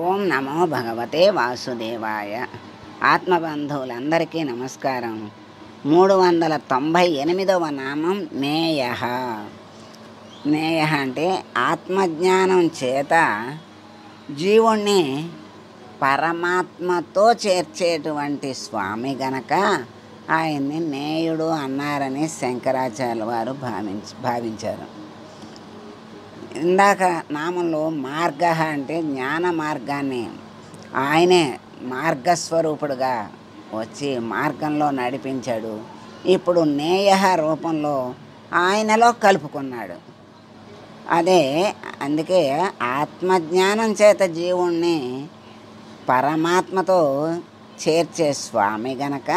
ఓం నమో భగవతే వాసుదేవాయ. ఆత్మబంధువులందరికీ నమస్కారం. 398వ నామం నేయః. నేయః అంటే ఆత్మజ్ఞానం చేత జీవుణ్ణి పరమాత్మతో చేర్చేటువంటి స్వామి గనక ఆయన్ని నేయుడు అన్నారని శంకరాచార్యుల వారు భావించారు. ఇందాక నామంలో మార్గ అంటే జ్ఞాన మార్గాన్ని ఆయనే మార్గస్వరూపుడుగా వచ్చి మార్గంలో నడిపించాడు. ఇప్పుడు నేయ రూపంలో ఆయనలో కలుపుకున్నాడు. అందుకే ఆత్మజ్ఞానం చేత జీవుణ్ణి పరమాత్మతో చేర్చే స్వామి గనక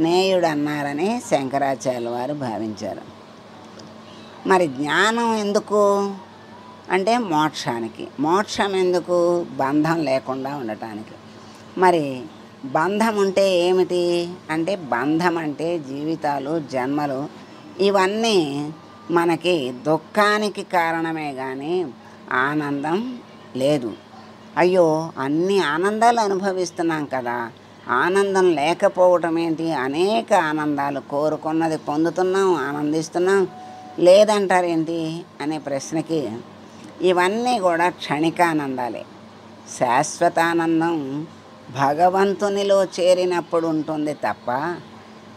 నేయుడు అన్నారని శంకరాచార్యుల వారు భావించారు. మరి జ్ఞానం ఎందుకు అంటే మోక్షానికి. మోక్షం ఎందుకు? బంధం లేకుండా ఉండటానికి. మరి బంధం ఉంటే ఏమిటి అంటే బంధం అంటే జీవితాలు, జన్మలు ఇవన్నీ మనకి దుఃఖానికి కారణమే కానీ ఆనందం లేదు. అయ్యో అన్ని ఆనందాలు అనుభవిస్తున్నాం కదా, ఆనందం లేకపోవటం ఏంటి? అనేక ఆనందాలు కోరుకున్నది పొందుతున్నాం, ఆనందిస్తున్నాం, లేదంటారేంటి అనే ప్రశ్నకి ఇవన్నీ కూడా క్షణికానందాలే. శాశ్వతానందం భగవంతునిలో చేరినప్పుడు ఉంటుంది తప్ప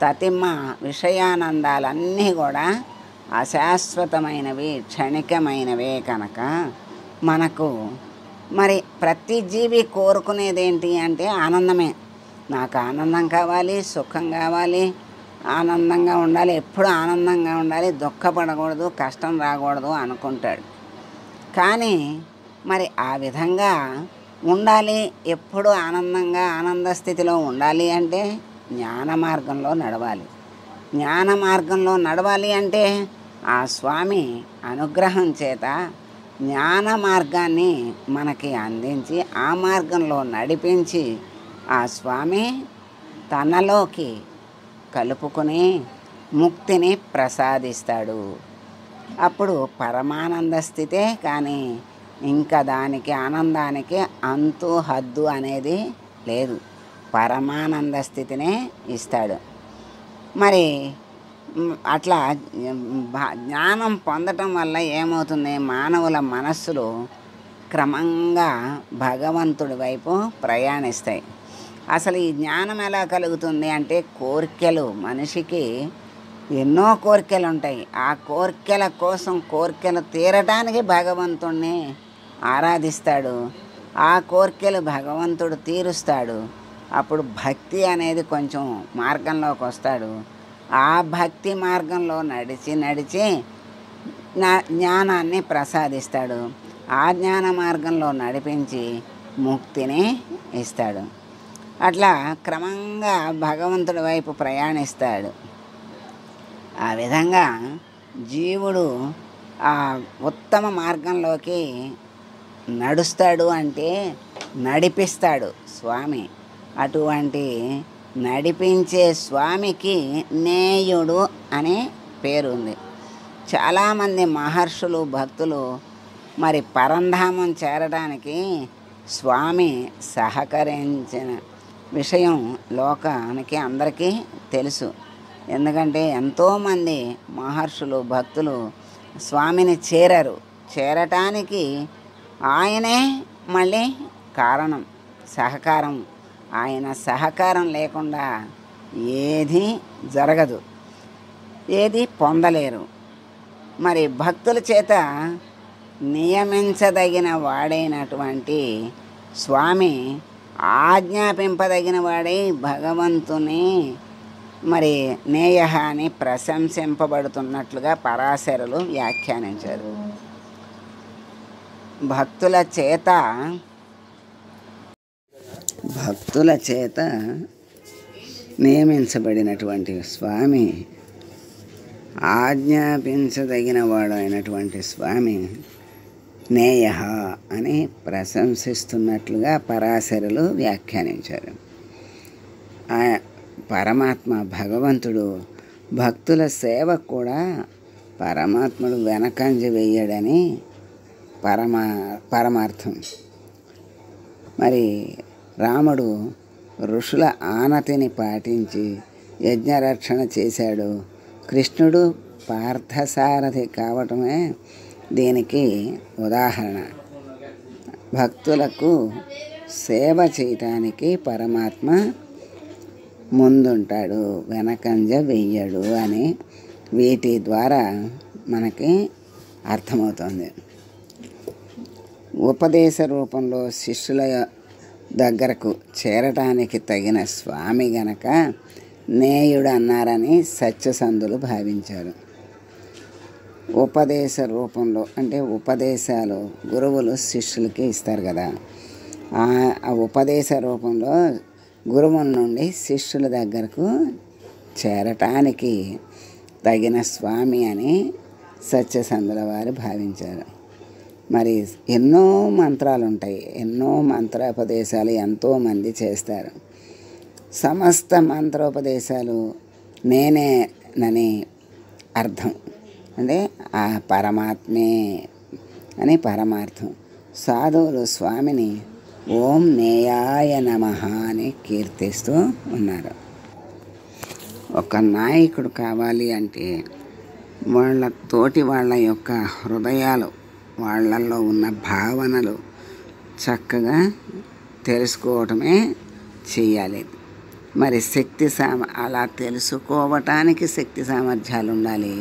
తతిమ్మ విషయానందాలన్నీ కూడా అశాశ్వతమైనవి, క్షణికమైనవే కనుక మనకు మరి ప్రతి జీవి కోరుకునేదేంటి అంటే ఆనందమే. నాకు ఆనందం కావాలి, సుఖం కావాలి, ఆనందంగా ఉండాలి, ఎప్పుడు ఆనందంగా ఉండాలి, దుఃఖపడకూడదు, కష్టం రాకూడదు అనుకుంటాడు. కానీ మరి ఆ విధంగా ఉండాలి, ఎప్పుడు ఆనందంగా ఆనంద స్థితిలో ఉండాలి అంటే జ్ఞాన మార్గంలో నడవాలి. జ్ఞాన మార్గంలో నడవాలి అంటే ఆ స్వామి అనుగ్రహం చేత జ్ఞాన మార్గాన్ని మనకి అందించి ఆ మార్గంలో నడిపించి ఆ స్వామి తనలోకి కలుపుకొని ముక్తిని ప్రసాదిస్తాడు. అప్పుడు పరమానంద స్థితే కానీ ఇంకా దానికి ఆనందానికి అంతు హద్దు అనేది లేదు. పరమానంద స్థితినే ఇస్తాడు. మరి అట్లా జ్ఞానం పొందటం వల్ల ఏమవుతుంది? మానవుల మనస్సులు క్రమంగా భగవంతుడి వైపు ప్రయాణిస్తాయి. అసలు ఈ జ్ఞానం ఎలా కలుగుతుంది అంటే కోరికలు, మనిషికి ఎన్నో కోరికలు ఉంటాయి. ఆ కోరికల కోసం కోరికలు తీరటానికి భగవంతుణ్ణి ఆరాధిస్తాడు. ఆ కోరికలు భగవంతుడు తీరుస్తాడు. అప్పుడు భక్తి అనేది కొంచెం మార్గంలోకి వస్తాడు. ఆ భక్తి మార్గంలో నడిచి జ్ఞానాన్ని ప్రసాదిస్తాడు. ఆ జ్ఞాన మార్గంలో నడిపించి ముక్తిని ఇస్తాడు. అట్లా క్రమంగా భగవంతుడి వైపు ప్రయాణిస్తాడు. ఆ విధంగా జీవుడు ఆ ఉత్తమ మార్గంలోకి నడుస్తాడు అంటే నడిపిస్తాడు స్వామి. అటువంటి నడిపించే స్వామికి నేయుడు అనే పేరు ఉంది. చాలామంది మహర్షులు, భక్తులు మరి పరంధామం చేరడానికి స్వామి సహకరించిన విషయం లోకానికి అందరికీ తెలుసు. ఎందుకంటే ఎంతోమంది మహర్షులు, భక్తులు స్వామిని చేరటానికి ఆయనే మళ్ళీ కారణం, సహకారం. ఆయన సహకారం లేకుండా ఏది జరగదు, ఏది పొందలేరు. మరి భక్తుల చేత నియమించదగిన వాడైనటువంటి స్వామి ఆజ్ఞాపింపదగిన వాడై భగవంతుని మరి నేయ అని ప్రశంసింపబడుతున్నట్లుగా పరాశరులు వ్యాఖ్యానించారు. భక్తుల చేత నియమించబడినటువంటి స్వామి, ఆజ్ఞాపించదగిన వాడు అయినటువంటి స్వామి నేయ అని ప్రశంసిస్తున్నట్లుగా పరాశరులు వ్యాఖ్యానించారు. పరమాత్మ భగవంతుడు భక్తుల సేవ కూడా పరమాత్ముడు వెనకంజ వేయడని పరమార్థం. మరి రాముడు ఋషుల ఆనతిని పాటించి యజ్ఞరక్షణ చేశాడు. కృష్ణుడు పార్థసారథి కావటమే దీనికి ఉదాహరణ. భక్తులకు సేవ చేయటానికి పరమాత్మ ముందుంటాడు, వెనకంజ వెయ్యడు అని వీటి ద్వారా మనకి అర్థమవుతుంది. ఉపదేశ రూపంలో శిష్యుల దగ్గరకు చేరటానికి తగిన స్వామి గనక నేయుడు అన్నారని సత్యసంధులు భావించారు. ఉపదేశ రూపంలో అంటే ఉపదేశాలు గురువులు శిష్యులకి ఇస్తారు కదా, ఆ ఉపదేశ రూపంలో గురువుల నుండి శిష్యుల దగ్గరకు చేరటానికి తగిన స్వామి అని సత్యసంధుల వారు భావించారు. మరి ఎన్నో మంత్రాలు ఉంటాయి, ఎన్నో మంత్రోపదేశాలు ఎంతోమంది చేస్తారు. సమస్త మంత్రోపదేశాలు నేనేనని అర్థం, అంటే ఆ పరమాత్మే అని పరమార్థం. సాధువులు స్వామిని ఓం నేయాయ నమః అని కీర్తిస్తూ ఉన్నారు. ఒక నాయకుడు కావాలి అంటే వాళ్ళ యొక్క హృదయాలు, వాళ్ళల్లో ఉన్న భావనలు చక్కగా తెలుసుకోవటమే చెయ్యాలి. మరి అలా తెలుసుకోవటానికి శక్తి సామర్థ్యాలు ఉండాలి.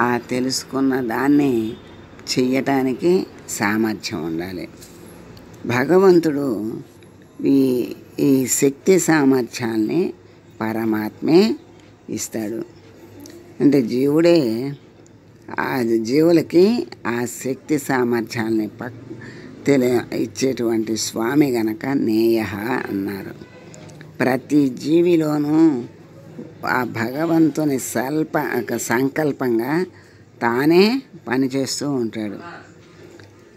ఆ తెలుసుకున్న దాన్ని చెయ్యటానికి సామర్థ్యం ఉండాలి. భగవంతుడు ఈ శక్తి సామర్థ్యాల్ని పరమాత్మే ఇస్తాడు. అంటే జీవులకి ఆ శక్తి సామర్థ్యాల్ని ఇచ్చేటువంటి స్వామి గనక నేయ అన్నారు. ప్రతి జీవిలోనూ ఆ భగవంతుని సంకల్పంగా తానే పనిచేస్తూ ఉంటాడు.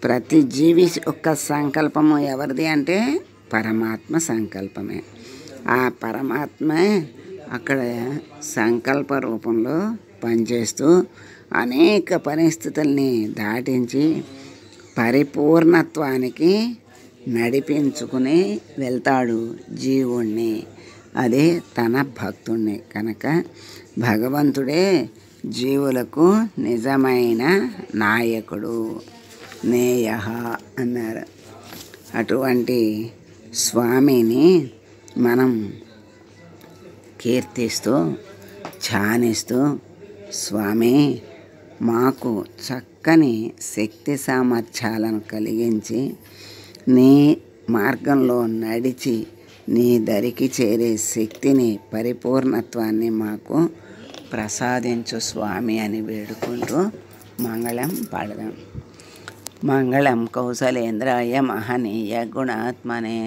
ప్రతి జీవి యొక్క సంకల్పము ఎవరిది అంటే పరమాత్మ సంకల్పమే. ఆ పరమాత్మే అక్కడ సంకల్ప రూపంలో పనిచేస్తూ అనేక పరిస్థితుల్ని దాటించి పరిపూర్ణత్వానికి నడిపించుకుని వెళ్తాడు జీవుణ్ణి, అదే తన భక్తుణ్ణి. కనుక భగవంతుడే జీవులకు నిజమైన నాయకుడు, నేయ అన్నారు. అటువంటి స్వామిని మనం కీర్తిస్తూ ధ్యానిస్తూ, స్వామి మాకు చక్కని శక్తి సామర్థ్యాలను కలిగించి నీ మార్గంలో నడిచి నీ దరికి చేరే శక్తిని, పరిపూర్ణత్వాన్ని మాకు ప్రసాదించు స్వామి అని వేడుకుంటూ మంగళం పాడదాం. మంగళం కౌసలేంద్రాయ మహనీయ గుణాత్మనే